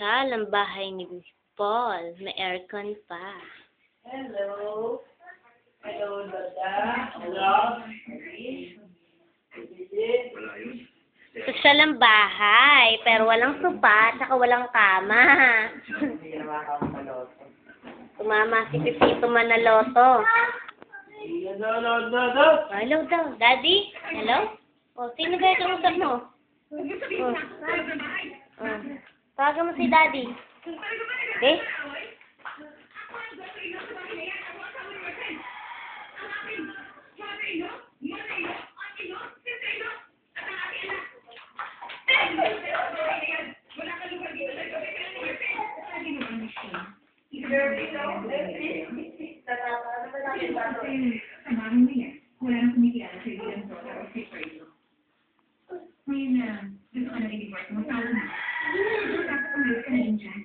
sosyal ang bahay ni Paul. May aircon pa. Hello. Hello, Lola. Hello. Sosyal ang bahay, pero walang sopa, tsaka walang kama. Tumama si Pipito Manaloto. Hello. Hello daw. Daddy? Hello? O, sino ba yung usap mo? Tawagan mo si Daddy. Okay? Wala nang kumikilala sa iyo ng daughter o si Fredo. Ngayon, gusto ka na i-divorce mo. Tawag na. Dapat umalis ka na rin dyan.